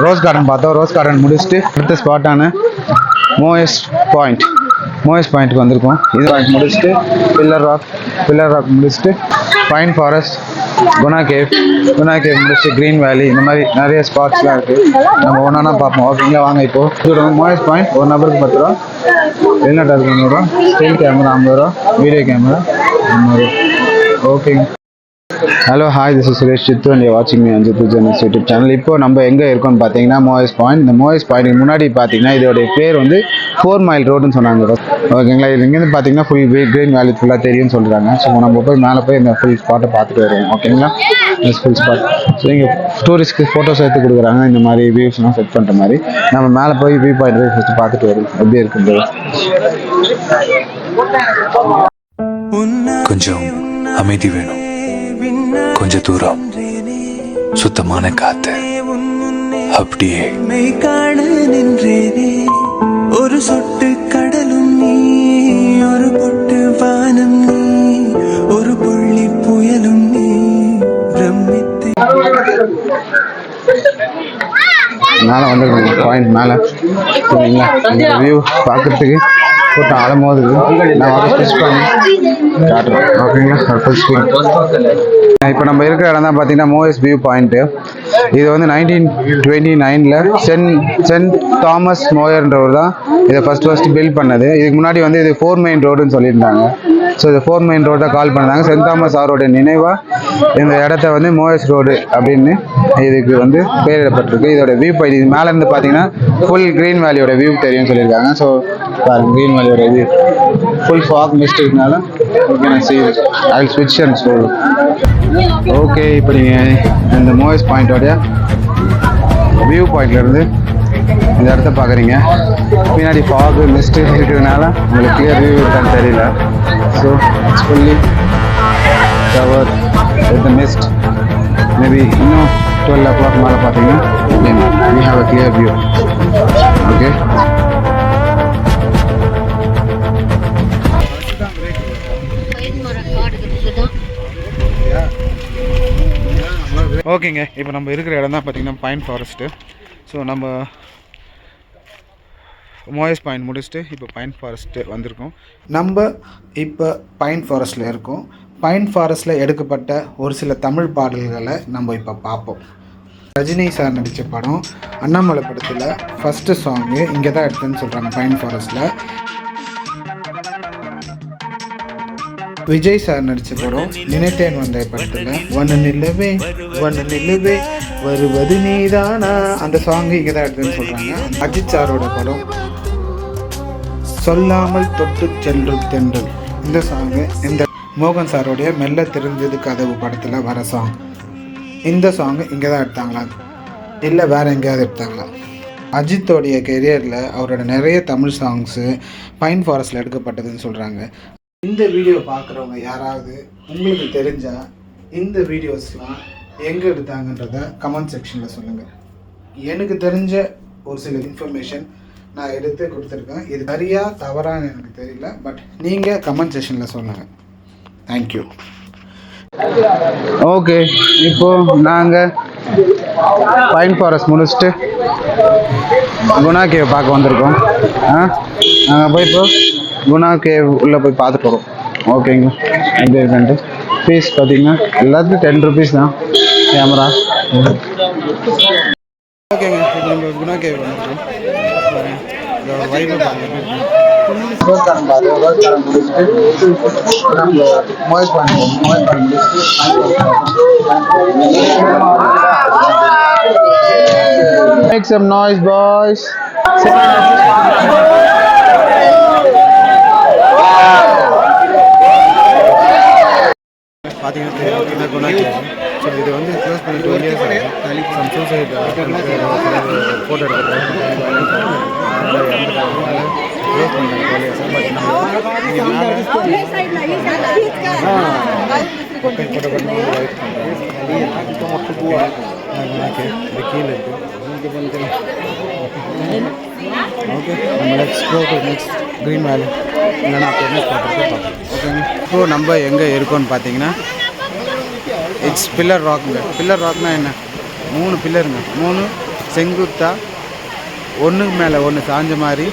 Rose garden பார்த்தோம். Rose garden முடிச்சுட்டு அடுத்த ஸ்பாட்டான மோயஸ் பாயிண்ட்டுக்கு வந்திருக்கோம். இது பாயிண்ட் முடிச்சுட்டு பில்லர் ராக் முடிச்சுட்டு பைன் ஃபாரஸ்ட், குணா கேவ் முடிச்சுட்டு க்ரீன் வேலி, இந்த மாதிரி நிறைய ஸ்பாட்ஸ்லாம் இருக்குது. நம்ம ஒன்றா பார்ப்போம். ஓகேங்களா, வாங்க இப்போது மோயஸ் பாயிண்ட் ஒரு நபருக்கு 10 ரூபா, வெளிநாட்டுக்கு 100 ரூபா, ஸ்டில் கேமரா 50 ரூபா, வீடியோ கேமரா 50 ரூபா. ஓகேங்க. Hello hi, this is Suresh Siddhu and you வாட்சிங் me on Jithu Journals YouTube channel. இப்போ நம்ம எங்கே இருக்கோம்னு பார்த்தீங்கன்னா மோயஸ் பாயிண்ட். இந்த மோயஸ் பாயிண்ட்டுக்கு முன்னாடி பார்த்தீங்கன்னா இதோடைய பேர் வந்து 4 மைல் ரோடுன்னு சொன்னாங்க. ஓகேங்களா, இது இங்கேருந்து பார்த்தீங்கன்னா ஃபுல் க்ரீன் வேலி ஃபுல்லாக தெரியும்னு சொல்கிறாங்க. ஸோ நம்ம போய் மேலே போய் இந்த ஃபுல் ஸ்பாட்டை பார்த்துட்டு வருவோம். ஓகேங்களா, ஃபுல் ஸ்பாட். ஸோ இங்கே டூரிஸ்ட்க்கு ஃபோட்டோஸ் எடுத்து கொடுக்குறாங்க. இந்த மாதிரி வியூஸ்லாம் செட் பண்ணுற மாதிரி நம்ம மேலே போய் வியூ பாயிண்ட் போய் ஃபஸ்ட்டு பார்த்துட்டு வருவோம் எப்படி இருக்குது. கொஞ்சம் அமைதி வேணும், கொஞ்சம் தூரம் சுத்தமான காத்து, அப்படியே காண நின்றேனே. ஒரு சொட்டு கடலும் நீ, ஒரு பொட்டு வானம் நீ, ஒரு புள்ளி புயலும் நீ, பிரமித்து மேலே வந்துருக்கோம். பாயிண்ட் மேலே சரிங்களா, இந்த வியூ பார்க்குறதுக்கு கூட்டம் அலமோது நான் அதை ஸ்டிச் பண்ணி காட்டுறேன். ஓகேங்களா, ஃபுல் ஸ்க்ரீன். இப்போ நம்ம இருக்கிற இடம் தான் பார்த்தீங்கன்னா மோயஸ் வியூ பாயிண்ட்டு. இது வந்து 1929 சென்ட் தாமஸ் மோயர்ன்றவர் தான் இதை ஃபஸ்ட்டு பில்ட் பண்ணது. இதுக்கு முன்னாடி வந்து இது 4 மெயின் ரோடுன்னு சொல்லியிருந்தாங்க. ஸோ இது 4 மெயின் ரோட்டை கால் பண்ணாங்க. சென்ட் தாமஸ் அவரோட நினைவாக இந்த இடத்த வந்து மோயஸ் ரோடு அப்படின்னு இதுக்கு வந்து பெயரிடப்பட்டிருக்கு. இதோட வியூ பாயிண்ட் இது மேலேருந்து பார்த்தீங்கன்னா ஃபுல் க்ரீன் வேலியோட வியூ தெரியும்னு சொல்லியிருக்காங்க. ஸோ பாருங்க, க்ரீன் வேலியோட வியூ ஃபுல் ஃபாக் மிஸ்டேக்னால ஐ ஸ்விட்ச் அண்ட் ஷோ. ஓகே, இப்போ நீங்கள் இந்த மோயஸ் பாயிண்டோடைய வியூ பாயிண்ட்லேருந்து இந்த இடத்த பார்க்குறீங்க. பின்னாடி ஃபாகு மிஸ்ட் இருக்கிறதுனால உங்களுக்கு கிளியர் வியூ இருக்கான்னு தெரியல. So it's fully cover with mist. Maybe இன்னும் 12 o'clock மேலே பார்த்தீங்கன்னா we have a clear view. Okay, ஓகேங்க. இப்போ நம்ம இருக்கிற இடம் தான் பார்த்தீங்கன்னா பைன் ஃபாரஸ்ட்டு. ஸோ நம்ம மோயஸ் பாயிண்ட் முடிச்சுட்டு இப்போ பைன் ஃபாரஸ்ட்டு வந்திருக்கோம். நம்ம இப்போ பைன் ஃபாரஸ்ட்டில் இருக்கோம். பைன் ஃபாரஸ்ட்டில் எடுக்கப்பட்ட ஒரு சில தமிழ் பாடல்களை நம்ம இப்போ பார்ப்போம். ரஜினி சார் நடித்த படம் அண்ணாமலை படத்தில் ஃபஸ்ட்டு சாங்கு இங்கே தான் எடுத்தேன்னு சொல்கிறாங்க பைன் ஃபாரஸ்ட்டில். விஜய் சார் நடித்த படம் நினைத்தேன் வந்த படத்தில் ஒன்று நில்லவே வருவது நீதானா, அந்த சாங்கு இங்கே தான் எடுத்துன்னு சொல்கிறாங்க. அஜித் சாரோட படம் சொல்லாமல் தொட்டு செல்லும் தென்றல், இந்த சாங்கு இந்த மோகன் சாரோடைய மெல்ல தெரிஞ்சது கதவு படத்தில் வர சாங், இந்த சாங்கு இங்கே தான் எடுத்தாங்களா இல்லை வேறு எங்கேயாவது எடுத்தாங்களா? அஜித்தோடைய கெரியரில் அவரோட நிறைய தமிழ் சாங்ஸு பைன் ஃபாரஸ்ட்டில் எடுக்கப்பட்டதுன்னு சொல்கிறாங்க. இந்த வீடியோ பார்க்குறவங்க யாராவது உங்களுக்கு தெரிஞ்சால் இந்த வீடியோஸ்லாம் எங்கே எடுத்தாங்கன்றத கமெண்ட் செக்ஷனில் சொல்லுங்கள். எனக்கு தெரிஞ்ச ஒரு சில இன்ஃபர்மேஷன் நான் எடுத்து கொடுத்துருக்கேன். இது சரியாக தவறான்னு எனக்கு தெரியல, பட் நீங்கள் கமெண்ட் செக்ஷனில் சொல்லுங்கள். தேங்க்யூ. ஓகே, இப்போது நாங்கள் பைன் ஃபாரஸ்ட் முடிச்சுட்டு குணா கேவ் பார்க்க வந்திருக்கோம். நாங்கள் போய் இப்போ குணா கேவ் உள்ளே போய் பார்த்துட்டு வரோம். ஓகேங்க, எப்படி இருக்குன்ட்டு ஃபீஸ் பார்த்தீங்கன்னா எல்லாத்துக்கும் 10 rupees தான் கேமரா. ஓகேங்க, இப்போ நம்ம குணா கேவ் வந்துருக்கோம். இதோட வைபை பாருங்க. ரோஸ் கார்டன் முடிச்சுட்டு நம்ம மோயஸ் பாயிண்ட் முடிச்சுட்டு make some noise boys. பார்த்தீங்கன்னா குணா கேவ். ஸோ இது வந்து க்ளோஸ் பண்ணி 2 years ஆகும். சம் சூசைட் ஃபோட்டோ எடுக்கிறது க்ளோஸ் பண்ணிட்டாங்க 2 years. பட் ஃபோட்டோ பண்ணி ரைட் பண்ணுறோம். கீழே இருக்குது. ஓகே, நம்ம let's go to next green valley இல்லைன்னா ஃபேமஸ் பார்த்துட்டு பார்க்கலாம். ஓகேங்க, இப்போது நம்ம எங்கே இருக்கோன்னு பார்த்தீங்கன்னா இட்ஸ் பில்லர் ராக்குங்க. பில்லர் ராக்னா என்ன? 3 பில்லருங்க, 3 செங்குத்தாக ஒன்றுக்கு மேலே ஒன்று சாஞ்ச மாதிரி,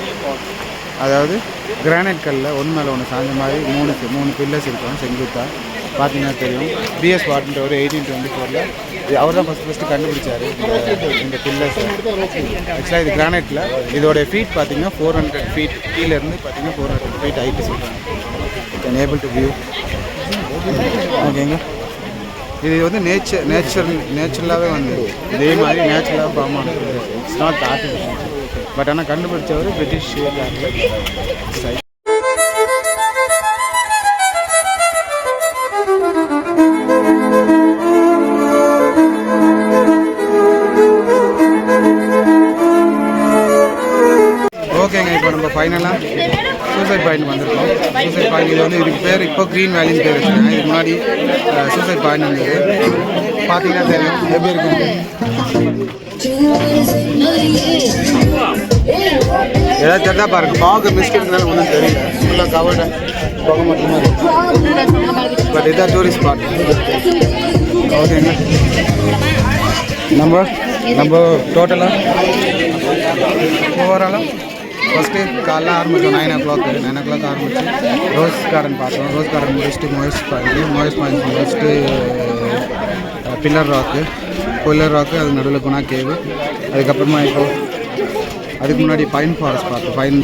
அதாவது கிரானைட் கல்லில் ஒன்று மேலே ஒன்று சாஞ்ச மாதிரி மூணு பில்லர்ஸ் இருக்கும் செங்குத்தாக. பார்த்தீங்கன்னா தெரியும். பிஎஸ் வாட்ன்ற ஒரு 1824 அவர் தான் ஃபஸ்ட்டு கண்டுபிடிச்சார் இந்த பில்லர்ஸை. ஆக்சுவலாக இது கிரானைட்டில். இதோடைய ஃபீட் பார்த்தீங்கன்னா 400 ஃபீட் கீழேருந்து பார்த்தீங்கன்னா 400 ஃபீட் ஹைட்டு சொல்கிறாங்க. Can able to view. ஓகேங்களா. இது வந்து நேச்சுரலாகவே வந்து இதே மாதிரி நேச்சுரலாக ஃபார்ம் ஆனது. It's not artificial. பட் ஆனால் கண்டுபிடிச்சவர் பிரிட்டிஷ் சை. ஓகேங்க, இப்போ நம்ம ஃபைனலாக சூசைட் பாயிண்ட் வந்திருக்கோம். சூசைட் பாயிண்ட் இது வந்து இதுக்கு பேர் இப்போ க்ரீன் வேலின்னு பேர் வச்சுருக்காங்க. இதுக்கு முன்னாடி சூசைட் பாயிண்ட் இருந்தது. பார்த்தீங்கன்னா தெரியும் எப்படி இருக்கும். ஏதாவது தெரிஞ்சா பாருங்க. ஃபாக் மிஸ்டேக்னால ஒன்றும் தெரியல. ஃபுல்லாக கவர்டு போக மட்டுமா இருக்கு. பட் இதான் டூரிஸ்ட் ஸ்பாட். ஓகேங்க. நம்ம டோட்டலாக ஓவராலாக ஃபஸ்ட்டு காலைல ஆரம்பித்தோம் 9 o'clock ஆரம்பிச்சு ரோஸ் கார்டன் பார்த்தோம். ரோஸ் கார்டன் முடிச்சுட்டு மோயஸ் பாயிண்ட் முடிச்சுட்டு பில்லர் ராக்கு, அது நடுவில் குணா கேவு. அதுக்கப்புறமா அதுக்கு முன்னாடி பைன் ஃபாரஸ்ட் பார்த்தோம். பைன்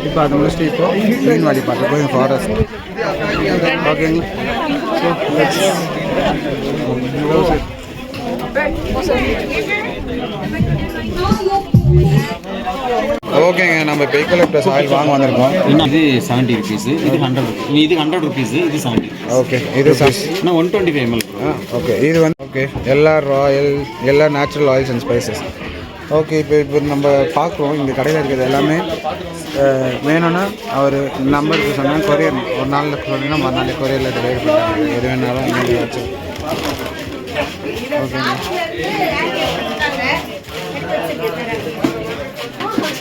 இப்போ அதை முடிச்சுட்டு இப்போது க்ரீன் வேலி பார்த்தோம். ஃபாரஸ்ட். ஓகேங்களா. ஓகேங்க, நம்ம பெய்கோலிப்டஸ் ஆயில் வாங்க வந்திருக்கோம். இது 70 rupees, இது 100 rupees. இது 100 rupees, இது 70. ஓகே, இது 125 ml. ஓகே, இது வந்து ஓகே எல்லா natural oils and spices. Okay, இப்போ நம்ம பார்க்குறோம் இந்த கடையில் இருக்கிறது எல்லாமே வேணும்னா அவர் நம்பருக்கு சொன்னால் கொரியர் ஒரு நாளில் சொன்னீங்கன்னா மறுநாள் கொரியரில் டெலிவரி பண்ணுறாங்க. எது வேணாலும் இங்கே வச்சு. ஓகேங்க.